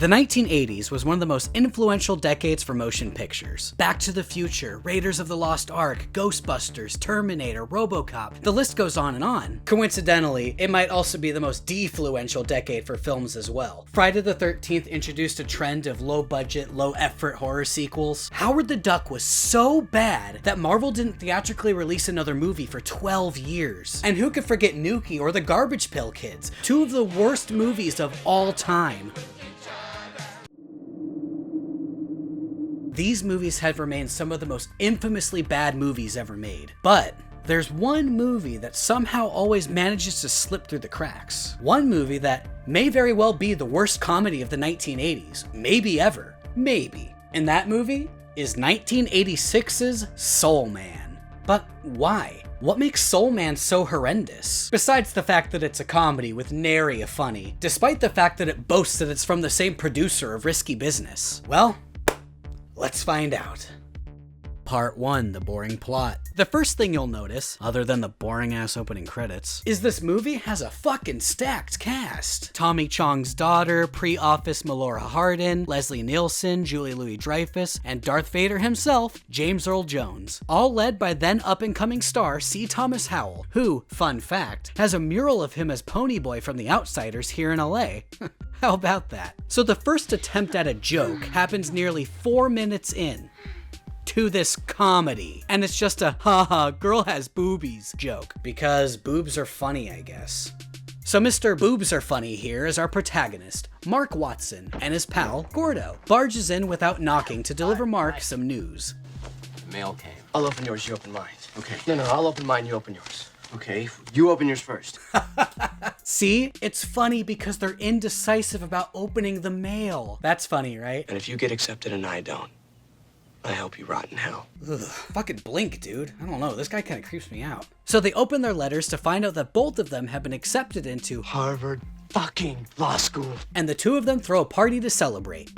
The 1980s was one of the most influential decades for motion pictures. Back to the Future, Raiders of the Lost Ark, Ghostbusters, Terminator, RoboCop, the list goes on and on. Coincidentally, it might also be the most defluential decade for films as well. Friday the 13th introduced a trend of low-budget, low-effort horror sequels. Howard the Duck was so bad that Marvel didn't theatrically release another movie for 12 years. And who could forget Nuki or The Garbage Pail Kids, two of the worst movies of all time. These movies have remained some of the most infamously bad movies ever made. But there's one movie that somehow always manages to slip through the cracks. One movie that may very well be the worst comedy of the 1980s, maybe ever, maybe. And that movie is 1986's Soul Man. But why? What makes Soul Man so horrendous? Besides the fact that it's a comedy with nary a funny, despite the fact that it boasts that it's from the same producer of Risky Business. Well, let's find out. Part 1, the boring plot. The first thing you'll notice, other than the boring ass opening credits, is this movie has a fucking stacked cast. Tommy Chong's daughter, pre-Office Melora Hardin, Leslie Nielsen, Julie Louis-Dreyfus, and Darth Vader himself, James Earl Jones. All led by then up-and-coming star C. Thomas Howell, who, fun fact, has a mural of him as Ponyboy from The Outsiders here in LA. How about that? So the first attempt at a joke happens nearly 4 minutes in to this comedy, and it's just a haha girl has boobies joke, because boobs are funny, I guess. So Mr. Boobs Are Funny here is our protagonist, Mark Watson, and his pal, Gordo, barges in without knocking to deliver Mark some news. The mail came. I'll open yours, you open mine. Okay. No, I'll open mine, you open yours. Okay, you open yours first. See? It's funny because they're indecisive about opening the mail. That's funny, right? And if you get accepted and I don't, I hope you rot in hell. Ugh, fucking blink, dude. I don't know, this guy kind of creeps me out. So they open their letters to find out that both of them have been accepted into Harvard fucking law school. And the two of them throw a party to celebrate.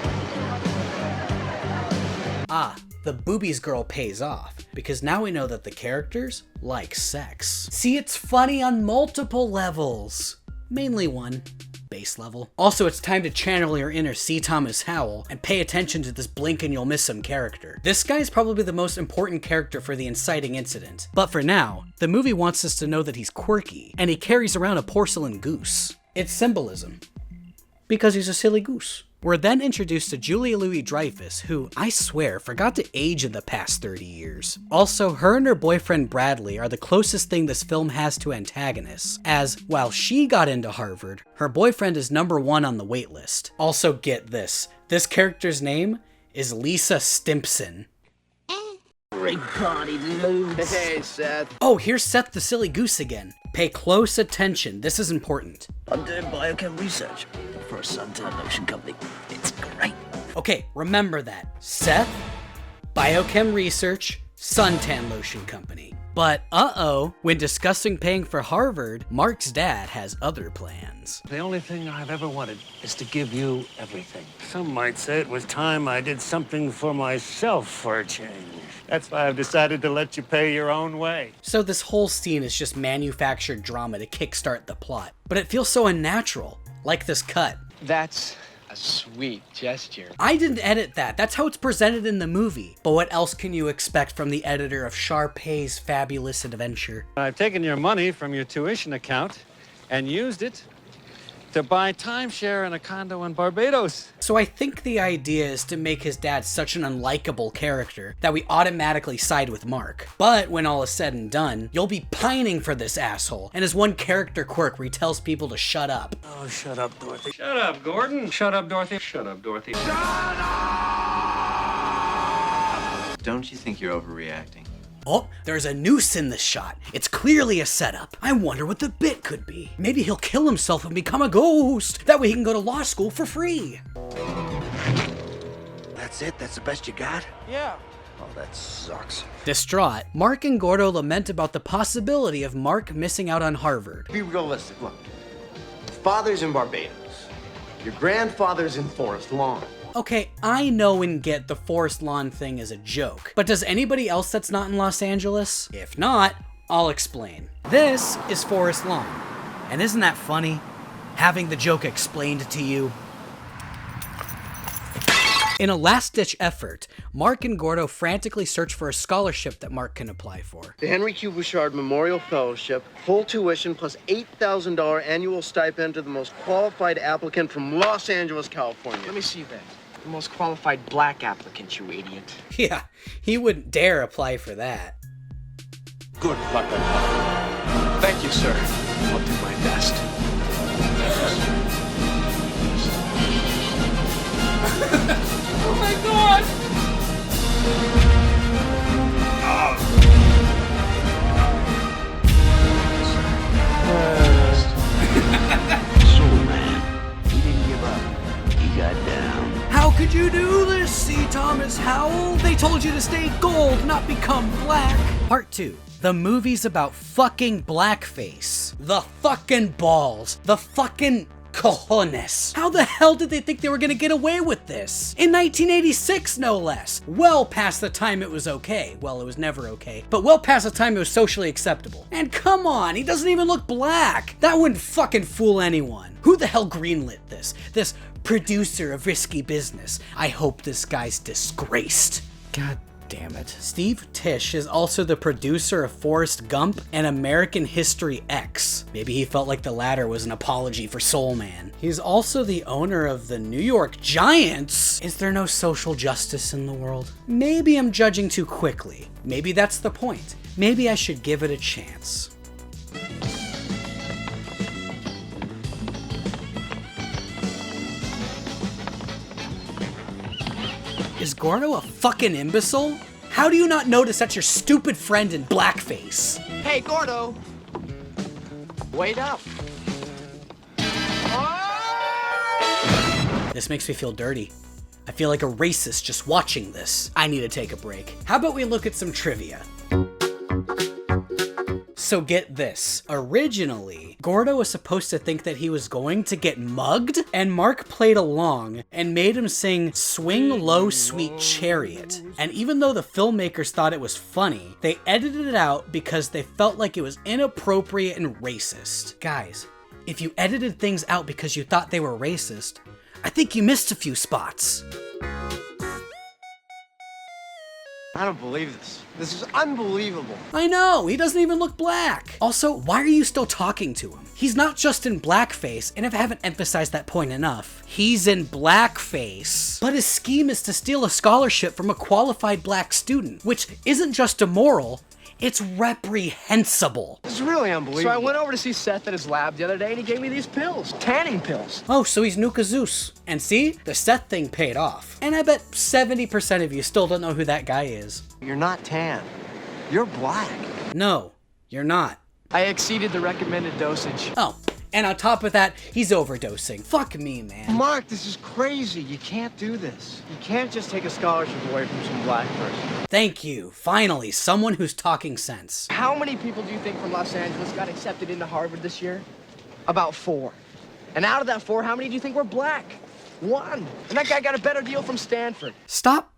Ah, the boobies girl pays off, because now we know that the characters like sex. See, it's funny on multiple levels. Mainly one. Base level. Also, it's time to channel your inner C. Thomas Howell and pay attention to this blink and you'll miss some character. This guy's probably the most important character for the inciting incident. But for now, the movie wants us to know that he's quirky, and he carries around a porcelain goose. It's symbolism. Because he's a silly goose. We're then introduced to Julia Louis-Dreyfus, who, I swear, forgot to age in the past 30 years. Also, her and her boyfriend Bradley are the closest thing this film has to antagonists, as, while she got into Harvard, her boyfriend is #1 on the waitlist. Also, get this character's name is Lisa Stimpson. Great party, dudes. Hey, Seth. Oh, here's Seth the silly goose again. Pay close attention, this is important. I'm doing biochem research for a suntan lotion company. It's great. Okay, remember that. Seth, biochem research, suntan lotion company. But when discussing paying for Harvard, Mark's dad has other plans. The only thing I've ever wanted is to give you everything. Some might say it was time I did something for myself for a change. That's why I've decided to let you pay your own way. So this whole scene is just manufactured drama to kickstart the plot. But it feels so unnatural, like this cut. That's a sweet gesture. I didn't edit that, that's how it's presented in the movie. But what else can you expect from the editor of Sharpay's Fabulous Adventure? I've taken your money from your tuition account and used it to buy timeshare in a condo in Barbados. So I think the idea is to make his dad such an unlikable character that we automatically side with Mark. But when all is said and done, you'll be pining for this asshole and his one character quirk where he tells people to shut up. Oh, shut up, Dorothy. Shut up, Gordon. Shut up, Dorothy. Shut up, Dorothy. Shut up! Don't you think you're overreacting? Oh, there's a noose in this shot. It's clearly a setup. I wonder what the bit could be. Maybe he'll kill himself and become a ghost. That way he can go to law school for free. That's it? That's the best you got? Yeah. Oh, that sucks. Distraught, Mark and Gordo lament about the possibility of Mark missing out on Harvard. Be realistic. Look, father's in Barbados. Your grandfather's in Forest Lawn. Okay, I know and get the Forest Lawn thing is a joke, but does anybody else that's not in Los Angeles? If not, I'll explain. This is Forest Lawn, and isn't that funny? Having the joke explained to you. In a last-ditch effort, Mark and Gordo frantically search for a scholarship that Mark can apply for. The Henry Q. Bouchard Memorial Fellowship, full tuition plus $8,000 annual stipend to the most qualified applicant from Los Angeles, California. Let me see that. The most qualified black applicant, you idiot. Yeah, he wouldn't dare apply for that. Good luck, Thank you, sir. I'll do my best. Oh my god! Soul man, he didn't give up. He got down. How could you do this, C. Thomas Howell? They told you to stay gold, not become black. Part 2. The movie's about fucking blackface. The fucking balls. The fucking cojones. How the hell did they think they were gonna get away with this? In 1986, no less. Well past the time it was okay. Well, it was never okay, but well past the time it was socially acceptable. And come on, he doesn't even look black. That wouldn't fucking fool anyone. Who the hell greenlit this? This producer of risky business. I hope this guy's disgraced. God damn it. Steve Tisch is also the producer of Forrest Gump and American History X. Maybe he felt like the latter was an apology for Soul Man. He's also the owner of the New York Giants. Is there no social justice in the world? Maybe I'm judging too quickly. Maybe that's the point. Maybe I should give it a chance. Is Gordo a fucking imbecile? How do you not notice that's your stupid friend in blackface? Hey, Gordo. Wait up. This makes me feel dirty. I feel like a racist just watching this. I need to take a break. How about we look at some trivia? So get this. Originally, Gordo was supposed to think that he was going to get mugged, and Mark played along and made him sing Swing Low Sweet Chariot. And even though the filmmakers thought it was funny, they edited it out because they felt like it was inappropriate and racist. Guys, if you edited things out because you thought they were racist, I think you missed a few spots. I don't believe this. This is unbelievable. I know, he doesn't even look black. Also, why are you still talking to him? He's not just in blackface, and if I haven't emphasized that point enough, he's in blackface. But his scheme is to steal a scholarship from a qualified black student, which isn't just immoral, it's reprehensible. This is really unbelievable. So I went over to see Seth at his lab the other day, and he gave me these pills. Tanning pills. Oh, so he's Nuka Zeus. And see, the Seth thing paid off. And I bet 70% of you still don't know who that guy is. You're not tan. You're black. No, you're not. I exceeded the recommended dosage. Oh, and on top of that, he's overdosing. Fuck me, man. Mark, this is crazy. You can't do this. You can't just take a scholarship away from some black person. Thank you. Finally, someone who's talking sense. How many people do you think from Los Angeles got accepted into Harvard this year? About 4. And out of that 4, how many do you think were black? 1. And that guy got a better deal from Stanford. Stop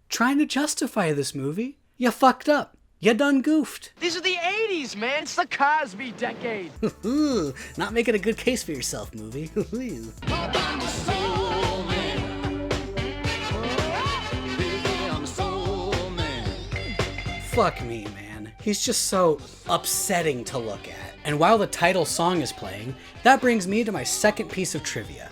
trying to justify this movie. You fucked up. You done goofed. These are the 80s, man. It's the Cosby decade. Not making a good case for yourself, movie. Fuck me, man. He's just so upsetting to look at. And while the title song is playing, that brings me to my second piece of trivia.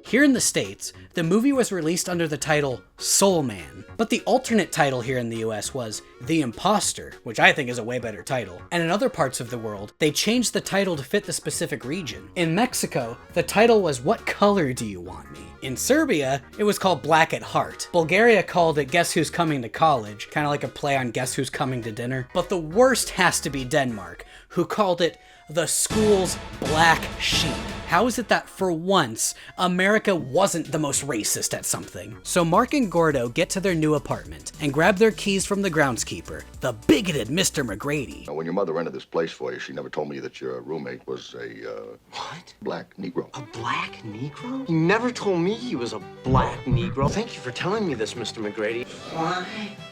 Here in the States, the movie was released under the title Soul Man, but the alternate title here in the US was The Imposter, which I think is a way better title. And in other parts of the world, they changed the title to fit the specific region. In Mexico, the title was What Color Do You Want Me? In Serbia, it was called Black at Heart. Bulgaria called it Guess Who's Coming to College, kind of like a play on Guess Who's Coming to Dinner. But the worst has to be Denmark, who called it The School's Black Sheep. How is it that, for once, America wasn't the most racist at something? So Mark and Gordo get to their new apartment and grab their keys from the groundskeeper, the bigoted Mr. McGrady. Now, when your mother rented this place for you, she never told me that your roommate was a, What? black Negro. A black Negro? He never told me he was a black Negro. Thank you for telling me this, Mr. McGrady. Black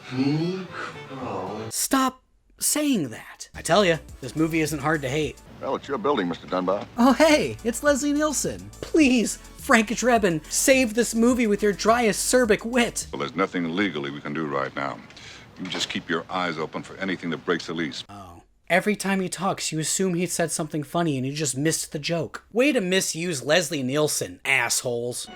Negro. Stop saying that. I tell you, this movie isn't hard to hate. Well, it's your building, Mr. Dunbar. Oh hey, it's Leslie Nielsen. Please, Frank Drebin, save this movie with your dry acerbic wit. Well, there's nothing legally we can do right now. You just keep your eyes open for anything that breaks the lease. Oh. Every time he talks, you assume he said something funny and you just missed the joke. Way to misuse Leslie Nielsen, assholes.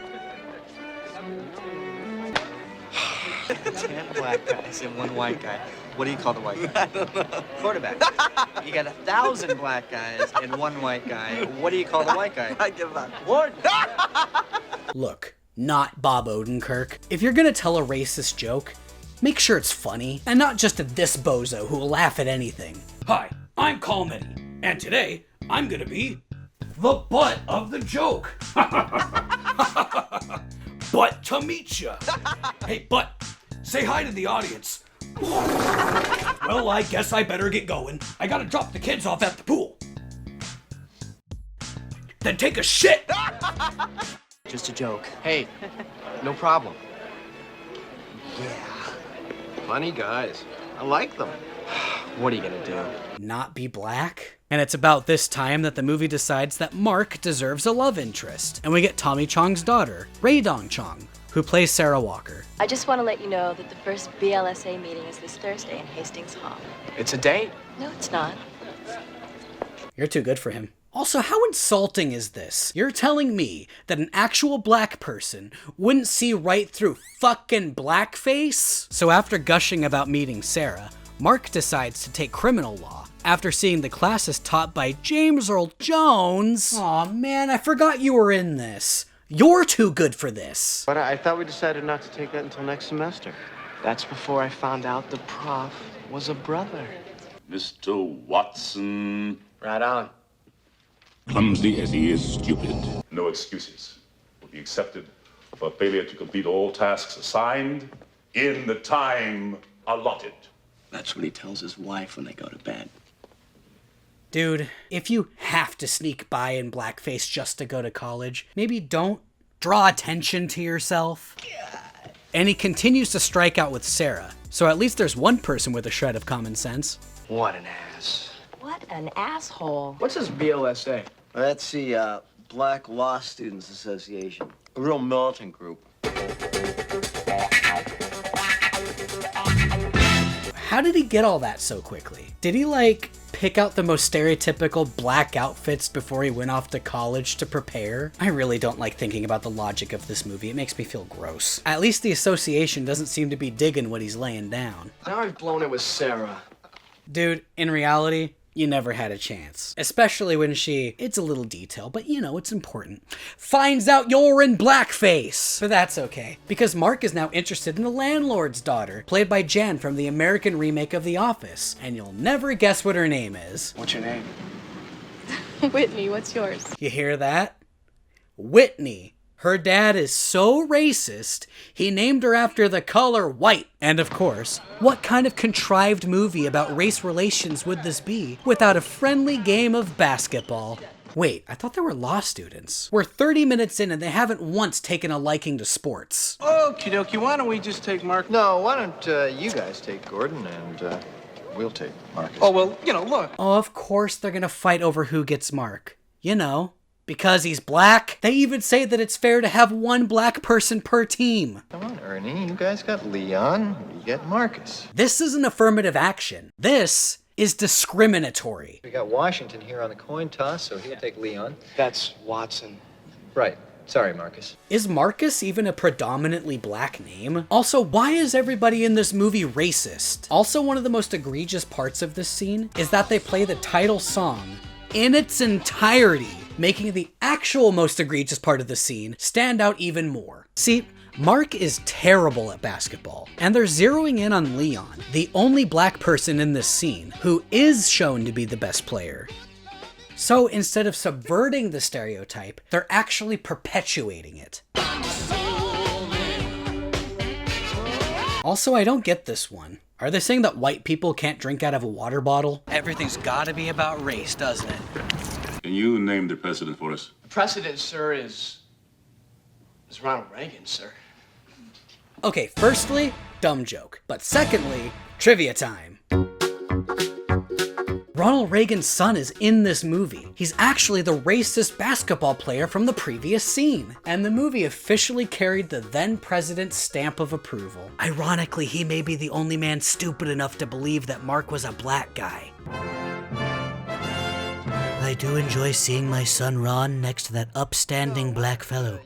10 black guys and 1 white guy. What do you call the white guy? I don't know. Quarterback. You got 1,000 black guys and 1 white guy. What do you call the white guy? I give up. Warden. Look, not Bob Odenkirk. If you're gonna tell a racist joke, make sure it's funny, and not just to this bozo who will laugh at anything. Hi, I'm Calmetti, and today I'm gonna be the butt of the joke. Butt to meet ya. Hey, Butt, say hi to the audience. Well, I guess I better get going. I gotta drop the kids off at the pool. Then take a shit. Just a joke. Hey, no problem. Funny guys. I like them. What are you gonna do? Not be black? And it's about this time that the movie decides that Mark deserves a love interest, and we get Tommy Chong's daughter, Rae Dong Chong, who plays Sarah Walker. I just want to let you know that the first BLSA meeting is this Thursday in Hastings Hall. It's a date. No, it's not. You're too good for him. Also, how insulting is this? You're telling me that an actual black person wouldn't see right through fucking blackface? So after gushing about meeting Sarah, Mark decides to take criminal law after seeing the classes taught by James Earl Jones. Aw man, I forgot you were in this. You're too good for this. But I thought we decided not to take that until next semester. That's before I found out the prof was a brother. Mr. Watson. Right on. Clumsy as he is stupid. No excuses will be accepted for failure to complete all tasks assigned in the time allotted. That's what he tells his wife when they go to bed. Dude, if you have to sneak by in blackface just to go to college, maybe don't draw attention to yourself. God. And he continues to strike out with Sarah, so at least there's one person with a shred of common sense. What an ass. What an asshole. What's this BLSA? That's the Black Law Students Association. A real militant group. How did he get all that so quickly? Did he, like, pick out the most stereotypical black outfits before he went off to college to prepare? I really don't like thinking about the logic of this movie. It makes me feel gross. At least the association doesn't seem to be digging what he's laying down. Now I've blown it with Sarah. Dude, in reality, you never had a chance. Especially when she, it's a little detail, but you know, it's important, finds out you're in blackface. But that's okay, because Mark is now interested in the landlord's daughter, played by Jan from the American remake of The Office. And you'll never guess what her name is. What's your name? Whitney, what's yours? You hear that? Whitney. Her dad is so racist, he named her after the color white. And of course, what kind of contrived movie about race relations would this be without a friendly game of basketball? Wait, I thought they were law students. We're 30 minutes in and they haven't once taken a liking to sports. Okie dokie, why don't we just take Mark? No, why don't you guys take Gordon and we'll take Marcus. Oh, well, you know, look. Oh, of course they're gonna fight over who gets Mark. You know, because he's black. They even say that it's fair to have one black person per team. Come on, Ernie, you guys got Leon, you get Marcus. This isn't affirmative action. This is discriminatory. We got Washington here on the coin toss, so he'll take Leon. That's Watson. Right. Sorry, Marcus. Is Marcus even a predominantly black name? Also, why is everybody in this movie racist? Also, one of the most egregious parts of this scene is that they play the title song in its entirety, making the actual most egregious part of the scene stand out even more. See, Mark is terrible at basketball, and they're zeroing in on Leon, the only black person in this scene, who is shown to be the best player. So instead of subverting the stereotype, they're actually perpetuating it. Also, I don't get this one. Are they saying that white people can't drink out of a water bottle? Everything's gotta be about race, doesn't it? Can you name the president for us? The precedent, sir, is Ronald Reagan, sir. Okay, firstly, dumb joke. But secondly, trivia time. Ronald Reagan's son is in this movie. He's actually the racist basketball player from the previous scene. And the movie officially carried the then president's stamp of approval. Ironically, he may be the only man stupid enough to believe that Mark was a black guy. I do enjoy seeing my son Ron next to that upstanding black fellow.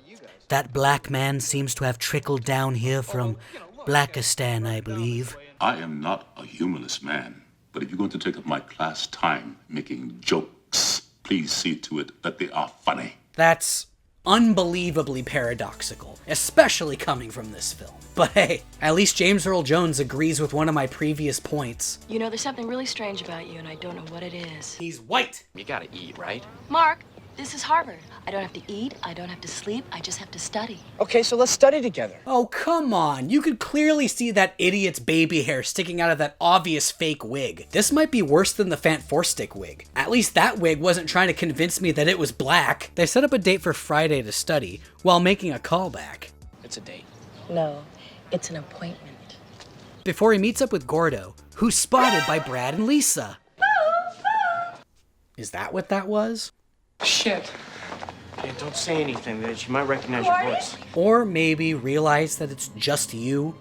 That black man seems to have trickled down here from Blackistan, I believe. I am not a humorless man, but if you're going to take up my class time making jokes, please see to it that they are funny. That's unbelievably paradoxical, especially coming from this film. But hey, at least James Earl Jones agrees with one of my previous points. You know, there's something really strange about you, and I don't know what it is. He's white. You gotta eat, right? Mark, this is Harvard. I don't have to eat, I don't have to sleep, I just have to study. Okay, so let's study together. Oh, come on. You could clearly see that idiot's baby hair sticking out of that obvious fake wig. This might be worse than the Fant Four Stick wig. At least that wig wasn't trying to convince me that it was black. They set up a date for Friday to study while making a callback. It's a date. No, it's an appointment. Before he meets up with Gordo, who's spotted by Brad and Lisa. Is that what that was? Shit. Hey, don't say anything. She might recognize your voice. Or maybe realize that it's just you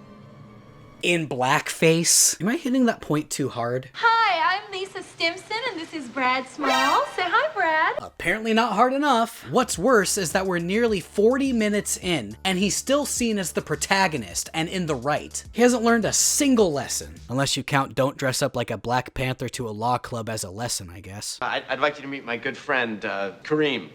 in blackface. Am I hitting that point too hard? Hi, I'm Lisa Stimson, and this is Brad Small. Say hi, Brad. Apparently not hard enough. What's worse is that we're nearly 40 minutes in, and he's still seen as the protagonist and in the right. He hasn't learned a single lesson. Unless you count don't dress up like a Black Panther to a law club as a lesson, I guess. I'd like you to meet my good friend, Kareem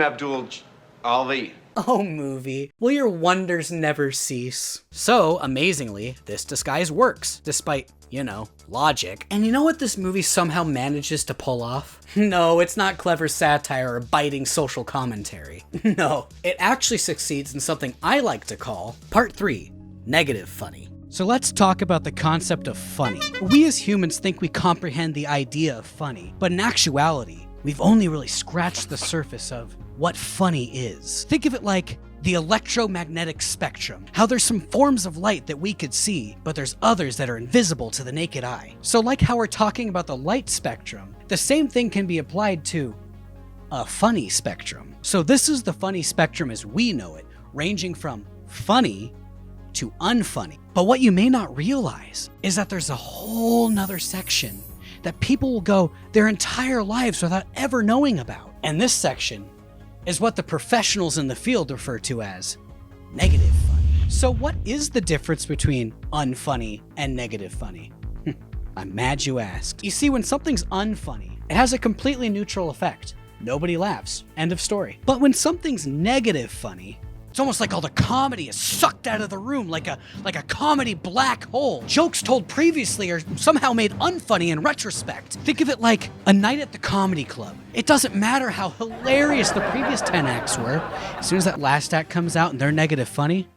Abdul-Ali. Oh, movie. Will your wonders never cease? So, amazingly, this disguise works, despite, you know, logic. And you know what this movie somehow manages to pull off? No, it's not clever satire or biting social commentary. No, it actually succeeds in something I like to call Part 3, Negative Funny. So let's talk about the concept of funny. We as humans think we comprehend the idea of funny, but in actuality, we've only really scratched the surface of what funny is. Think of it like the electromagnetic spectrum. How there's some forms of light that we could see, but there's others that are invisible to the naked eye. So like how we're talking about the light spectrum, the same thing can be applied to a funny spectrum. So this is the funny spectrum as we know it, ranging from funny to unfunny. But what you may not realize is that there's a whole nother section that people will go their entire lives without ever knowing about. And this section is what the professionals in the field refer to as negative funny. So what is the difference between unfunny and negative funny? I'm mad you asked. You see, when something's unfunny, it has a completely neutral effect. Nobody laughs. End of story. But when something's negative funny, it's almost like all the comedy is sucked out of the room, like a comedy black hole. Jokes told previously are somehow made unfunny in retrospect. Think of it like a night at the comedy club. It doesn't matter how hilarious the previous 10 acts were. As soon as that last act comes out and they're negative funny,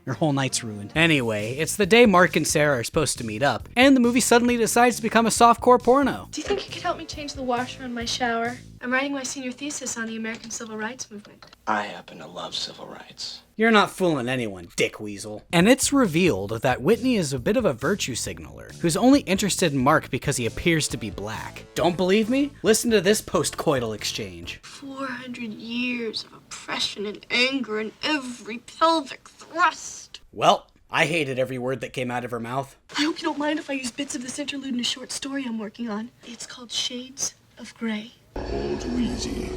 your whole night's ruined. Anyway, it's the day Mark and Sarah are supposed to meet up, and the movie suddenly decides to become a softcore porno. Do you think you could help me change the washer in my shower? I'm writing my senior thesis on the American Civil Rights Movement. I happen to love civil rights. You're not fooling anyone, Dick Weasel. And it's revealed that Whitney is a bit of a virtue signaler, who's only interested in Mark because he appears to be black. Don't believe me? Listen to this post-coital exchange. 400 years of oppression and anger in every pelvic thrust. Well, I hated every word that came out of her mouth. I hope you don't mind if I use bits of this interlude in a short story I'm working on. It's called Shades of Grey. All too easy.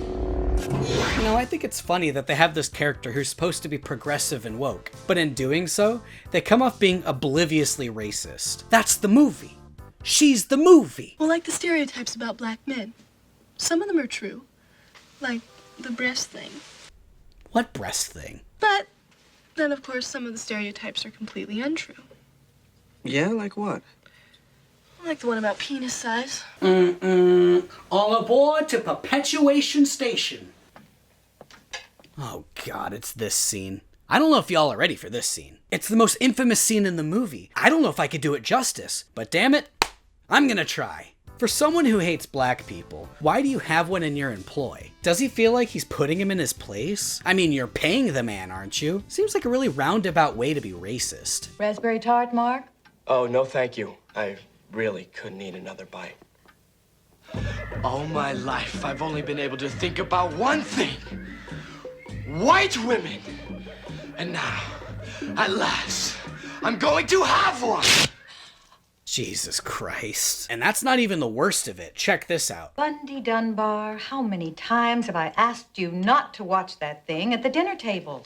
You know, I think it's funny that they have this character who's supposed to be progressive and woke, but in doing so, they come off being obliviously racist. That's the movie. She's the movie. Well, like the stereotypes about black men. Some of them are true. Like the breast thing. What breast thing? But then, of course, some of the stereotypes are completely untrue. Yeah, like what? Like the one about penis size. All aboard to Perpetuation Station. Oh God, it's this scene. I don't know if y'all are ready for this scene. It's the most infamous scene in the movie. I don't know if I could do it justice, but damn it, I'm gonna try. For someone who hates black people, why do you have one in your employ? Does he feel like he's putting him in his place? I mean, you're paying the man, aren't you? Seems like a really roundabout way to be racist. Raspberry tart, Mark? Oh, no thank you. I really couldn't eat another bite. All my life, I've only been able to think about one thing. White women. And now, at last, I'm going to have one. Jesus Christ. And that's not even the worst of it. Check this out. Bundy Dunbar, how many times have I asked you not to watch that thing at the dinner table?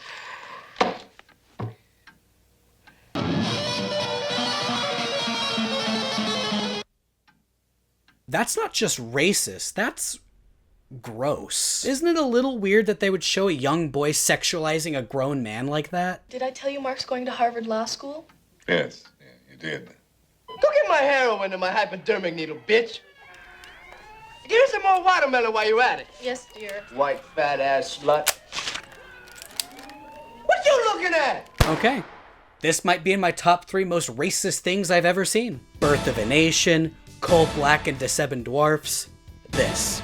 That's not just racist, that's gross. Isn't it a little weird that they would show a young boy sexualizing a grown man like that? Did I tell you Mark's going to Harvard Law School? Yes, you did. Go get my heroin and my hypodermic needle, bitch. Give me some more watermelon while you're at it. Yes, dear. White fat ass slut. What you looking at? Okay. This might be in my top 3 most racist things I've ever seen. Birth of a Nation, Coal Black and DeSeven Dwarfs, this.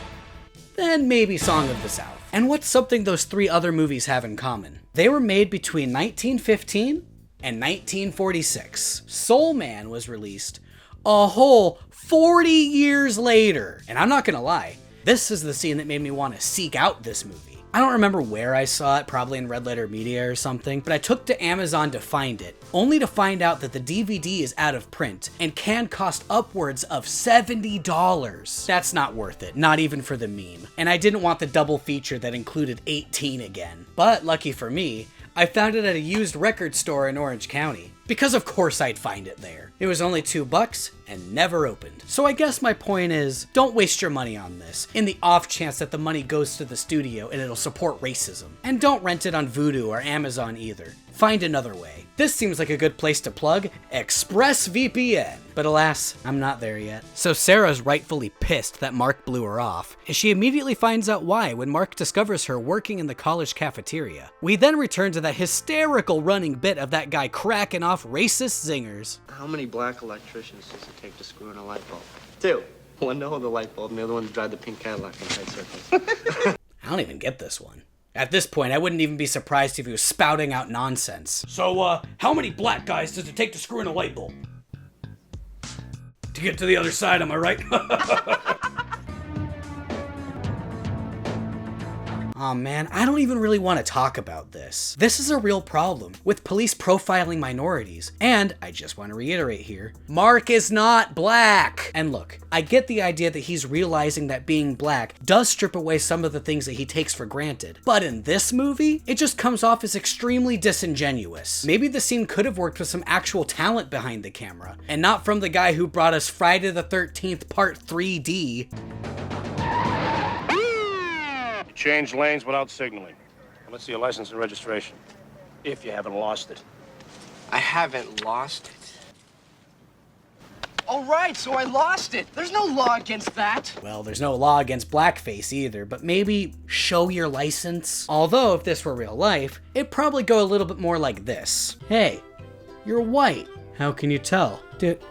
Then maybe Song of the South. And what's something those 3 other movies have in common? They were made between 1915 and 1946. Soul Man was released a whole 40 years later. And I'm not gonna lie, this is the scene that made me want to seek out this movie. I don't remember where I saw it, probably in Red Letter Media or something, but I took to Amazon to find it, only to find out that the DVD is out of print and can cost upwards of $70. That's not worth it, not even for the meme. And I didn't want the double feature that included 18 again. But lucky for me, I found it at a used record store in Orange County. Because of course I'd find it there. It was only $2 and never opened. So I guess my point is, don't waste your money on this, in the off chance that the money goes to the studio and it'll support racism. And don't rent it on Vudu or Amazon either. Find another way. This seems like a good place to plug ExpressVPN. But alas, I'm not there yet. So Sarah's rightfully pissed that Mark blew her off, and she immediately finds out why when Mark discovers her working in the college cafeteria. We then return to that hysterical running bit of that guy cracking off racist zingers. How many black electricians does it take to screw in a light bulb? 2. One to hold the light bulb and the other one to drive the pink Cadillac in tight circles. I don't even get this one. At this point, I wouldn't even be surprised if he was spouting out nonsense. So, how many black guys does it take to screw in a light bulb? To get to the other side, am I right? Aw man, I don't even really want to talk about this. This is a real problem with police profiling minorities. And I just want to reiterate here, Mark is not black. And look, I get the idea that he's realizing that being black does strip away some of the things that he takes for granted. But in this movie, it just comes off as extremely disingenuous. Maybe the scene could have worked with some actual talent behind the camera, and not from the guy who brought us Friday the 13th Part 3D. Change lanes without signaling. Let's see your license and registration. If you haven't lost it. I haven't lost it. All right, so I lost it. There's no law against that. Well, there's no law against blackface either, but maybe show your license. Although, if this were real life, it'd probably go a little bit more like this. Hey, you're white. How can you tell? Dude,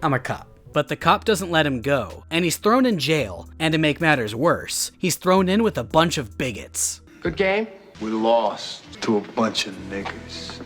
I'm a cop. But the cop doesn't let him go, and he's thrown in jail, and to make matters worse, he's thrown in with a bunch of bigots. Good game? We lost to a bunch of niggers.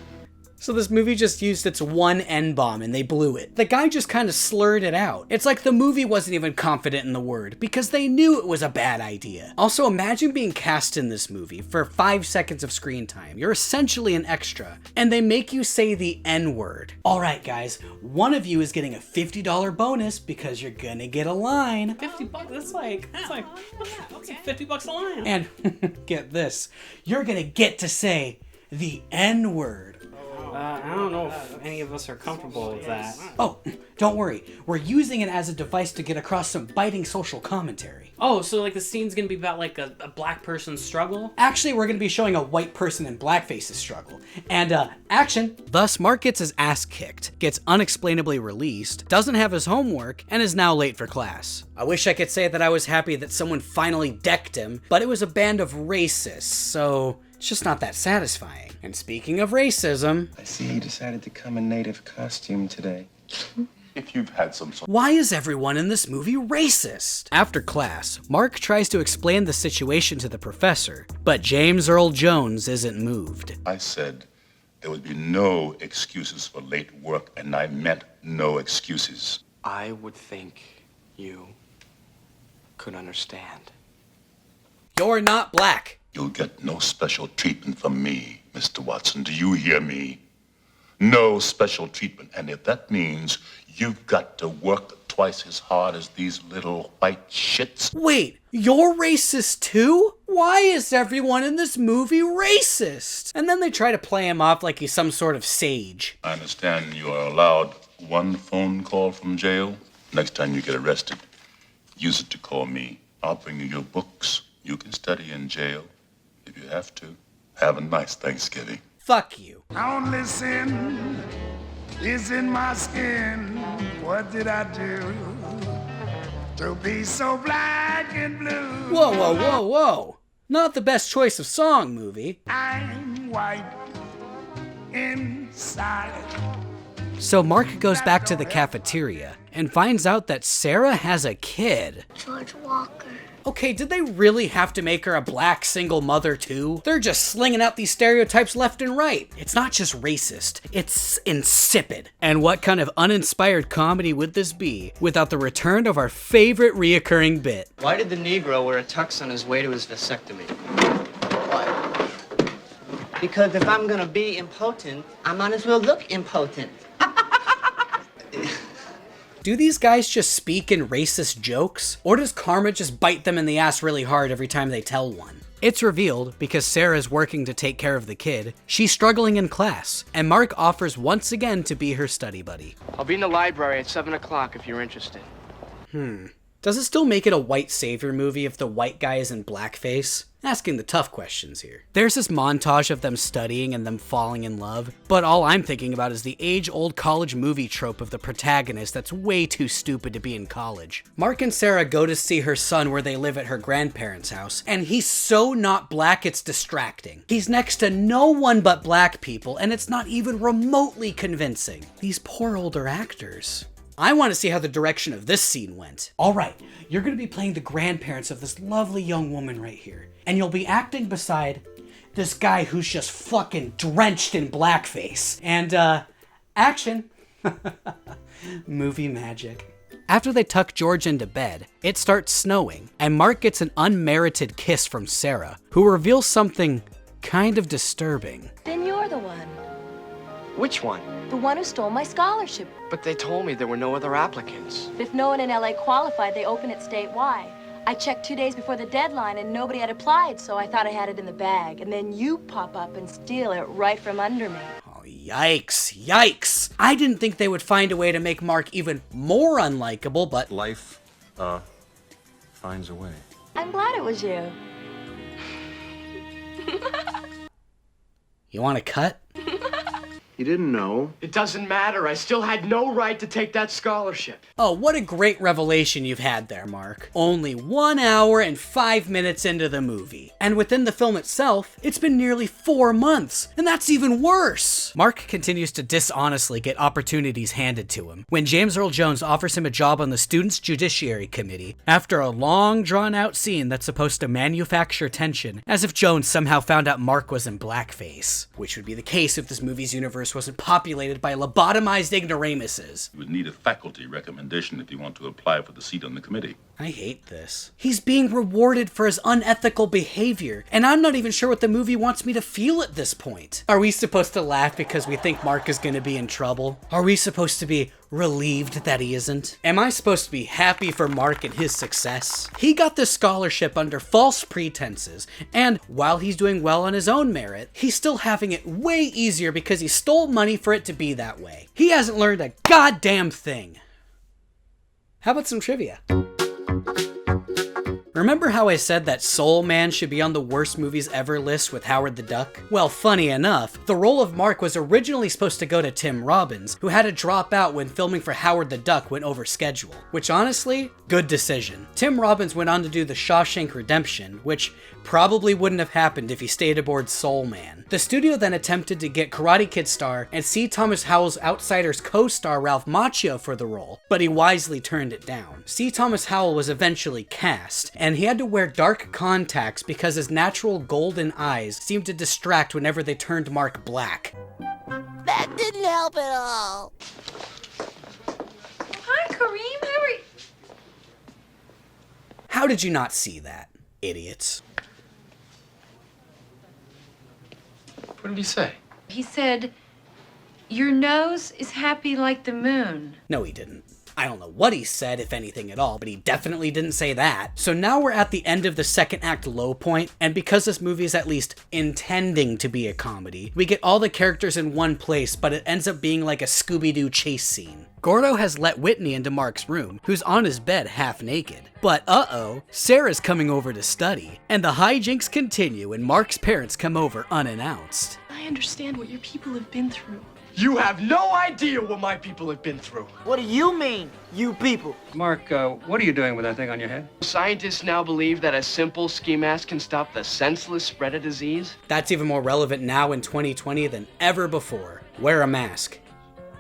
So this movie just used its one N-bomb and they blew it. The guy just kind of slurred it out. It's like the movie wasn't even confident in the word because they knew it was a bad idea. Also, imagine being cast in this movie for 5 seconds of screen time. You're essentially an extra, and they make you say the N-word. All right, guys, one of you is getting a $50 bonus because you're gonna get a line. $50? That's like $50 a line. And get this, you're gonna get to say the N-word. I don't know if any of us are comfortable with that. Oh, don't worry. We're using it as a device to get across some biting social commentary. Oh, so like the scene's gonna be about like a black person's struggle? Actually, we're gonna be showing a white person in blackface's struggle. And, action! Thus, Mark gets his ass kicked, gets unexplainably released, doesn't have his homework, and is now late for class. I wish I could say that I was happy that someone finally decked him, but it was a band of racists, so it's just not that satisfying. And speaking of racism... I see you decided to come in native costume today. If you've had some sort... Why is everyone in this movie racist? After class, Mark tries to explain the situation to the professor, but James Earl Jones isn't moved. I said there would be no excuses for late work, and I meant no excuses. I would think you could understand. You're not black. You'll get no special treatment from me, Mr. Watson. Do you hear me? No special treatment. And if that means you've got to work twice as hard as these little white shits. Wait, you're racist too? Why is everyone in this movie racist? And then they try to play him off like he's some sort of sage. I understand you are allowed one phone call from jail. Next time you get arrested, use it to call me. I'll bring you your books. You can study in jail if you have to. Have a nice Thanksgiving. Fuck you. Only sin is in my skin. What did I do to be so black and blue? Whoa, whoa, whoa, whoa. Not the best choice of song, movie. I'm white inside. So Mark goes back to the cafeteria and finds out that Sarah has a kid. George Walker. Okay, did they really have to make her a black single mother too? They're just slinging out these stereotypes left and right. It's not just racist, it's insipid. And what kind of uninspired comedy would this be without the return of our favorite reoccurring bit? Why did the Negro wear a tux on his way to his vasectomy? Why? Because if I'm gonna be impotent, I might as well look impotent. Do these guys just speak in racist jokes? Or does karma just bite them in the ass really hard every time they tell one? It's revealed, because Sarah's working to take care of the kid, she's struggling in class, and Mark offers once again to be her study buddy. I'll be in the library at 7 o'clock if you're interested. Does it still make it a white savior movie if the white guy is in blackface? Asking the tough questions here. There's this montage of them studying and them falling in love, but all I'm thinking about is the age-old college movie trope of the protagonist that's way too stupid to be in college. Mark and Sarah go to see her son where they live at her grandparents' house, and he's so not black it's distracting. He's next to no one but black people, and it's not even remotely convincing. These poor older actors. I want to see how the direction of this scene went. All right, you're going to be playing the grandparents of this lovely young woman right here. And you'll be acting beside this guy who's just fucking drenched in blackface. And, action. Movie magic. After they tuck George into bed, it starts snowing, and Mark gets an unmerited kiss from Sarah, who reveals something kind of disturbing. Then you're the one. Which one? The one who stole my scholarship. But they told me there were no other applicants. If no one in LA qualified, they open it statewide. I checked 2 days before the deadline and nobody had applied, so I thought I had it in the bag. And then you pop up and steal it right from under me. Oh, yikes, yikes. I didn't think they would find a way to make Mark even more unlikable, but... Life, finds a way. I'm glad it was you. You want to cut? You didn't know. It doesn't matter. I still had no right to take that scholarship. Oh, what a great revelation you've had there, Mark. Only 1 hour and 5 minutes into the movie. And within the film itself, it's been nearly 4 months, and that's even worse. Mark continues to dishonestly get opportunities handed to him when James Earl Jones offers him a job on the Students' Judiciary Committee after a long, drawn-out scene that's supposed to manufacture tension, as if Jones somehow found out Mark was in blackface, which would be the case if this movie's universe wasn't populated by lobotomized ignoramuses. You would need a faculty recommendation if you want to apply for the seat on the committee. I hate this. He's being rewarded for his unethical behavior, and I'm not even sure what the movie wants me to feel at this point. Are we supposed to laugh because we think Mark is going to be in trouble? Are we supposed to be relieved that he isn't? Am I supposed to be happy for Mark and his success? He got this scholarship under false pretenses, and while he's doing well on his own merit, he's still having it way easier because he stole money for it to be that way. He hasn't learned a goddamn thing. How about some trivia? Remember how I said that Soul Man should be on the worst movies ever list with Howard the Duck? Well, funny enough, the role of Mark was originally supposed to go to Tim Robbins, who had to drop out when filming for Howard the Duck went over schedule. Which honestly, good decision. Tim Robbins went on to do The Shawshank Redemption, which probably wouldn't have happened if he stayed aboard Soul Man. The studio then attempted to get Karate Kid star and C. Thomas Howell's Outsiders co-star Ralph Macchio for the role, but he wisely turned it down. C. Thomas Howell was eventually cast, and he had to wear dark contacts because his natural golden eyes seemed to distract whenever they turned Mark black. That didn't help at all. Hi, Kareem. How are you? How How did you not see that, idiots? What did he say? He said, "Your nose is happy like the moon." No, he didn't. I don't know what he said, if anything at all, but he definitely didn't say that. So now we're at the end of the second act low point, and because this movie is at least intending to be a comedy, we get all the characters in one place, but it ends up being like a Scooby-Doo chase scene. Gordo has let Whitney into Mark's room, who's on his bed half naked. But uh-oh, Sarah's coming over to study, and the hijinks continue when Mark's parents come over unannounced. I understand what your people have been through. You have no idea what my people have been through. What do you mean, you people? Mark, what are you doing with that thing on your head? Scientists now believe that a simple ski mask can stop the senseless spread of disease. That's even more relevant now in 2020 than ever before. Wear a mask.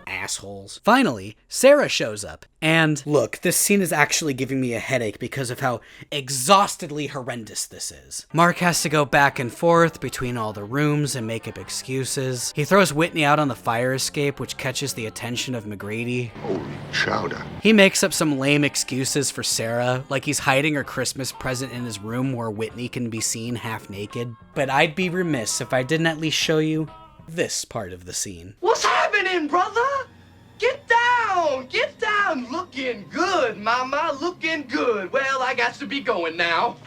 Assholes. Finally, Sarah shows up, and look, this scene is actually giving me a headache because of how exhaustedly horrendous this is. Mark has to go back and forth between all the rooms and make up excuses. He throws Whitney out on the fire escape, which catches the attention of McGrady. Holy chowder. He makes up some lame excuses for Sarah, like he's hiding her Christmas present in his room where Whitney can be seen half naked. But I'd be remiss if I didn't at least show you this part of the scene. What's happening, brother? Get down! Get down! Looking good, mama. Looking good. Well, I got to be going now.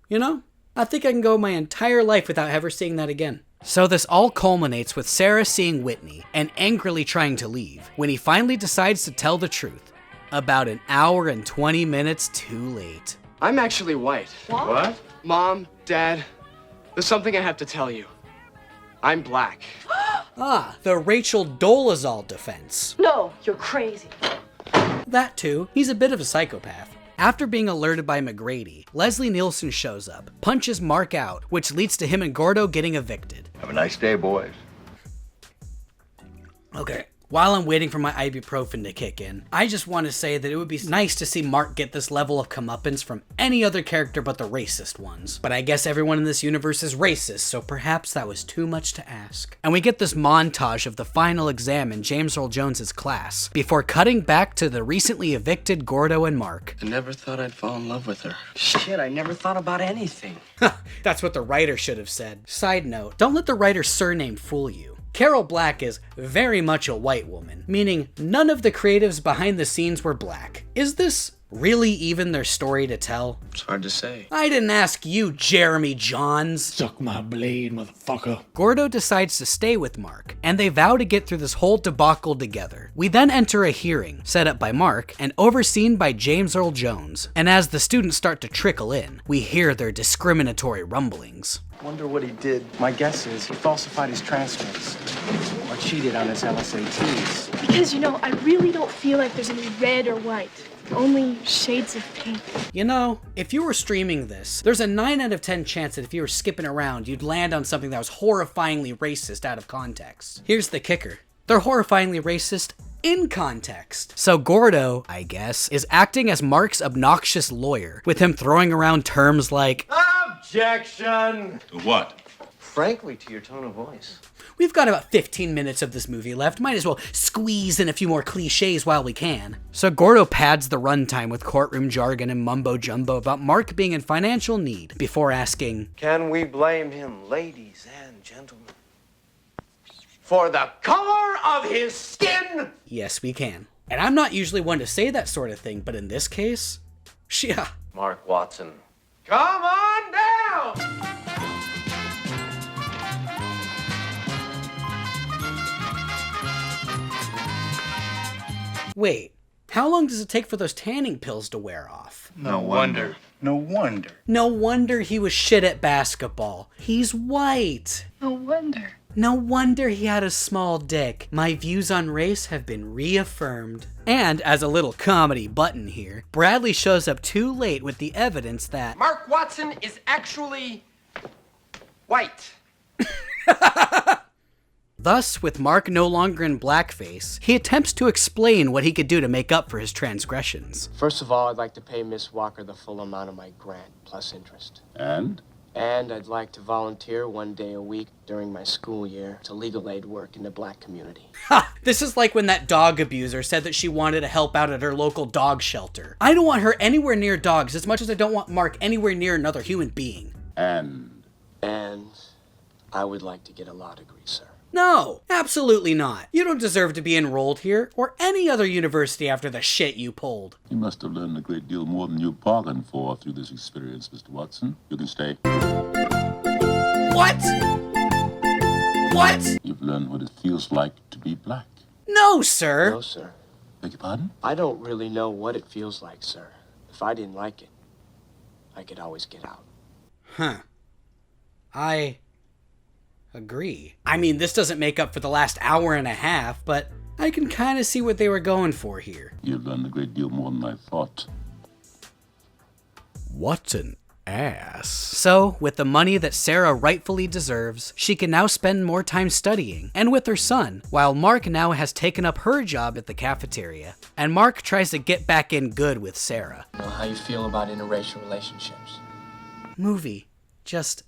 You know, I think I can go my entire life without ever seeing that again. So this all culminates with Sarah seeing Whitney and angrily trying to leave when he finally decides to tell the truth. About an hour and 20 minutes too late. I'm actually white. What? Mom, Dad, there's something I have to tell you. I'm black. Ah, the Rachel Dolezal defense. No, you're crazy. That too, he's a bit of a psychopath. After being alerted by McGrady, Leslie Nielsen shows up, punches Mark out, which leads to him and Gordo getting evicted. Have a nice day, boys. Okay. While I'm waiting for my ibuprofen to kick in, I just want to say that it would be nice to see Mark get this level of comeuppance from any other character but the racist ones. But I guess everyone in this universe is racist, so perhaps that was too much to ask. And we get this montage of the final exam in James Earl Jones's class, before cutting back to the recently evicted Gordo and Mark. I never thought I'd fall in love with her. Shit, I never thought about anything. That's what the writer should have said. Side note, don't let the writer's surname fool you. Carol Black is very much a white woman, meaning none of the creatives behind the scenes were black. Is this really even their story to tell? It's hard to say. I didn't ask you, Jeremy Johns. Suck my blade, motherfucker. Gordo decides to stay with Mark, and they vow to get through this whole debacle together. We then enter a hearing, set up by Mark and overseen by James Earl Jones. And as the students start to trickle in, we hear their discriminatory rumblings. Wonder what he did. My guess is he falsified his transcripts or cheated on his LSATs. Because, you know, I really don't feel like there's any red or white. Only shades of pink. You know, if you were streaming this, there's a 9 out of 10 chance that if you were skipping around, you'd land on something that was horrifyingly racist out of context. Here's the kicker. They're horrifyingly racist in context. So Gordo, I guess, is acting as Mark's obnoxious lawyer, with him throwing around terms like Objection! To what? Frankly, to your tone of voice. We've got about 15 minutes of this movie left. Might as well squeeze in a few more cliches while we can. So Gordo pads the runtime with courtroom jargon and mumbo jumbo about Mark being in financial need before asking, Can we blame him, ladies and gentlemen? For the color of his skin? yes, we can. And I'm not usually one to say that sort of thing, but in this case, yeah. Mark Watson. Come on down! Wait, how long does it take for those tanning pills to wear off? No wonder. No wonder. No wonder he was shit at basketball. He's white. No wonder. No wonder he had a small dick. My views on race have been reaffirmed. And as a little comedy button here, Bradley shows up too late with the evidence that Mark Watson is actually white. Thus, with Mark no longer in blackface, he attempts to explain what he could do to make up for his transgressions. First of all, I'd like to pay Miss Walker the full amount of my grant, plus interest. And? And I'd like to volunteer 1 day a week during my school year to legal aid work in the black community. Ha! This is like when that dog abuser said that she wanted to help out at her local dog shelter. I don't want her anywhere near dogs as much as I don't want Mark anywhere near another human being. And I would like to get a law degree, sir. No, absolutely not. You don't deserve to be enrolled here or any other university after the shit you pulled. You must have learned a great deal more than you bargained for through this experience, Mr. Watson. You can stay. What? What? You've learned what it feels like to be black. No, sir. No, sir. Beg your pardon? I don't really know what it feels like, sir. If I didn't like it, I could always get out. Huh. I agree. I mean, this doesn't make up for the last hour and a half, but I can kind of see what they were going for here. You've learned a great deal more than I thought. What an ass. So, with the money that Sarah rightfully deserves, she can now spend more time studying and with her son, while Mark now has taken up her job at the cafeteria. And Mark tries to get back in good with Sarah. I know how you feel about interracial relationships. Movie, just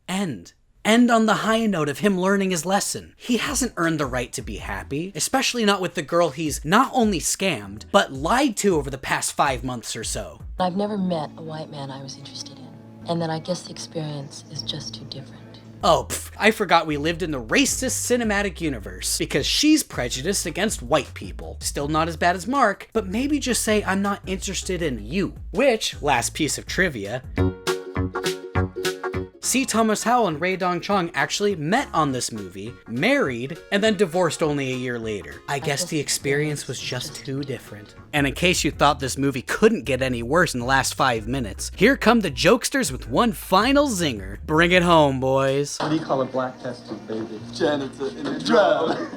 end. End on the high note of him learning his lesson. He hasn't earned the right to be happy, especially not with the girl he's not only scammed, but lied to over the past 5 months or so. I've never met a white man I was interested in, and then I guess the experience is just too different. Oh, I forgot we lived in the racist cinematic universe, because she's prejudiced against white people. Still not as bad as Mark, but maybe just say I'm not interested in you. Which, last piece of trivia, C. Thomas Howell and Rae Dong Chong actually met on this movie, married, and then divorced only a year later. I guess the experience was just too different. And in case you thought this movie couldn't get any worse in the last 5 minutes, here come the jokesters with one final zinger. Bring it home, boys. What do you call a black test tube baby? Janitor in a drum.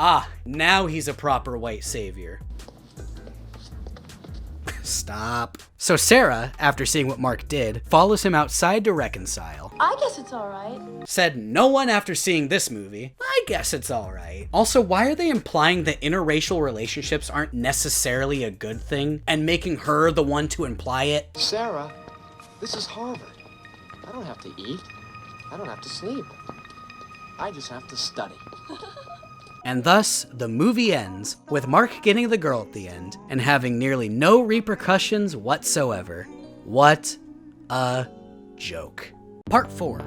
Ah, now he's a proper white savior. Stop. So Sarah, after seeing what Mark did, follows him outside to reconcile. I guess it's alright. Said no one after seeing this movie. I guess it's alright. Also, why are they implying that interracial relationships aren't necessarily a good thing and making her the one to imply it? Sarah, this is Harvard. I don't have to eat. I don't have to sleep. I just have to study. And thus, the movie ends with Mark getting the girl at the end and having nearly no repercussions whatsoever. What a joke. Part 4,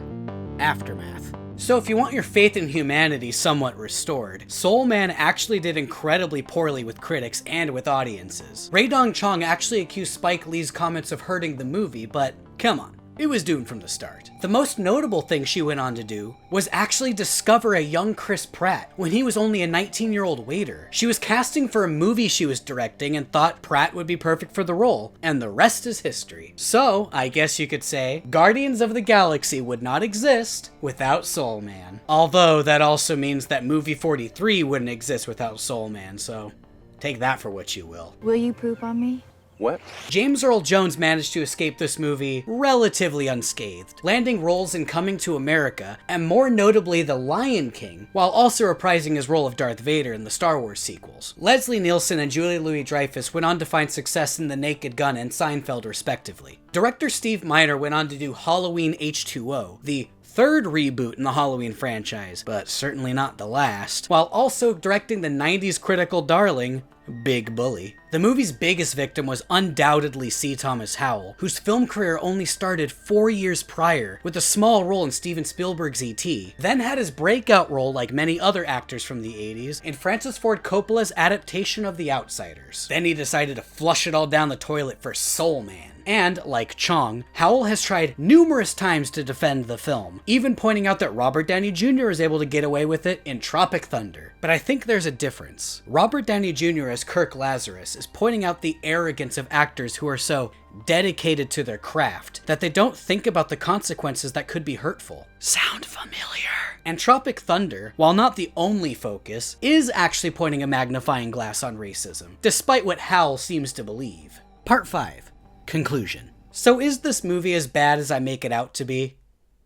Aftermath. So if you want your faith in humanity somewhat restored, Soul Man actually did incredibly poorly with critics and with audiences. Rae Dong Chong actually accused Spike Lee's comments of hurting the movie, but come on. It was doomed from the start. The most notable thing she went on to do was actually discover a young Chris Pratt when he was only a 19-year-old waiter. She was casting for a movie she was directing and thought Pratt would be perfect for the role, and the rest is history. So, I guess you could say, Guardians of the Galaxy would not exist without Soul Man. Although, that also means that movie 43 wouldn't exist without Soul Man, so take that for what you will. Will you poop on me? What? James Earl Jones managed to escape this movie relatively unscathed, landing roles in Coming to America, and more notably The Lion King, while also reprising his role of Darth Vader in the Star Wars sequels. Leslie Nielsen and Julia Louis-Dreyfus went on to find success in The Naked Gun and Seinfeld respectively. Director Steve Miner went on to do Halloween H2O, the third reboot in the Halloween franchise, but certainly not the last, while also directing the 90s critical darling, Big Bully. The movie's biggest victim was undoubtedly C. Thomas Howell, whose film career only started 4 years prior with a small role in Steven Spielberg's E.T., then had his breakout role, like many other actors from the 80s, in Francis Ford Coppola's adaptation of The Outsiders. Then he decided to flush it all down the toilet for Soul Man. And, like Chong, Howell has tried numerous times to defend the film, even pointing out that Robert Downey Jr. is able to get away with it in Tropic Thunder. But I think there's a difference. Robert Downey Jr. as Kirk Lazarus is pointing out the arrogance of actors who are so dedicated to their craft that they don't think about the consequences that could be hurtful. Sound familiar? And Tropic Thunder, while not the only focus, is actually pointing a magnifying glass on racism, despite what Howell seems to believe. Part 5. Conclusion. So is this movie as bad as I make it out to be?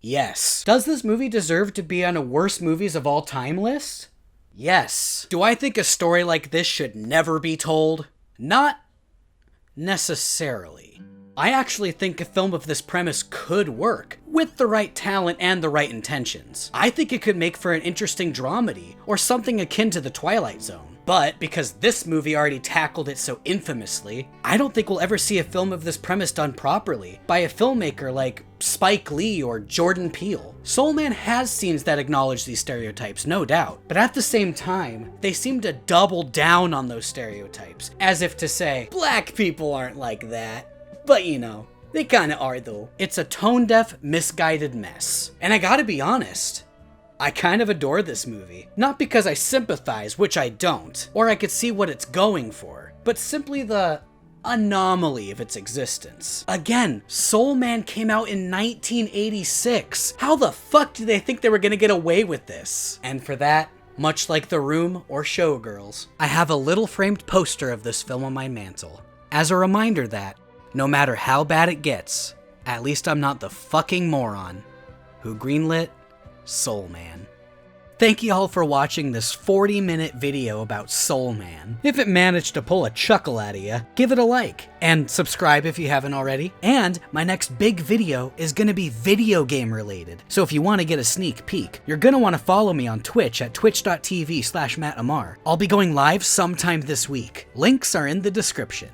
Yes. Does this movie deserve to be on a worst movies of all time list? Yes. Do I think a story like this should never be told? Not necessarily. I actually think a film of this premise could work, with the right talent and the right intentions. I think it could make for an interesting dramedy, or something akin to The Twilight Zone. But because this movie already tackled it so infamously, I don't think we'll ever see a film of this premise done properly by a filmmaker like Spike Lee or Jordan Peele. Soul Man has scenes that acknowledge these stereotypes, no doubt, but at the same time, they seem to double down on those stereotypes, as if to say, black people aren't like that, but you know, they kinda are though. It's a tone-deaf, misguided mess. And I gotta be honest, I kind of adore this movie. Not because I sympathize, which I don't, or I could see what it's going for, but simply the anomaly of its existence. Again, Soul Man came out in 1986. How the fuck did they think they were gonna get away with this? And for that, much like The Room or Showgirls, I have a little framed poster of this film on my mantle, as a reminder that, no matter how bad it gets, at least I'm not the fucking moron who greenlit Soul Man. Thank you all for watching this 40-minute video about Soul Man. If it managed to pull a chuckle out of you, give it a like, and subscribe if you haven't already. And my next big video is gonna be video game related, so if you want to get a sneak peek, you're gonna want to follow me on Twitch at twitch.tv/MattAmmar. I'll be going live sometime this week. Links are in the description.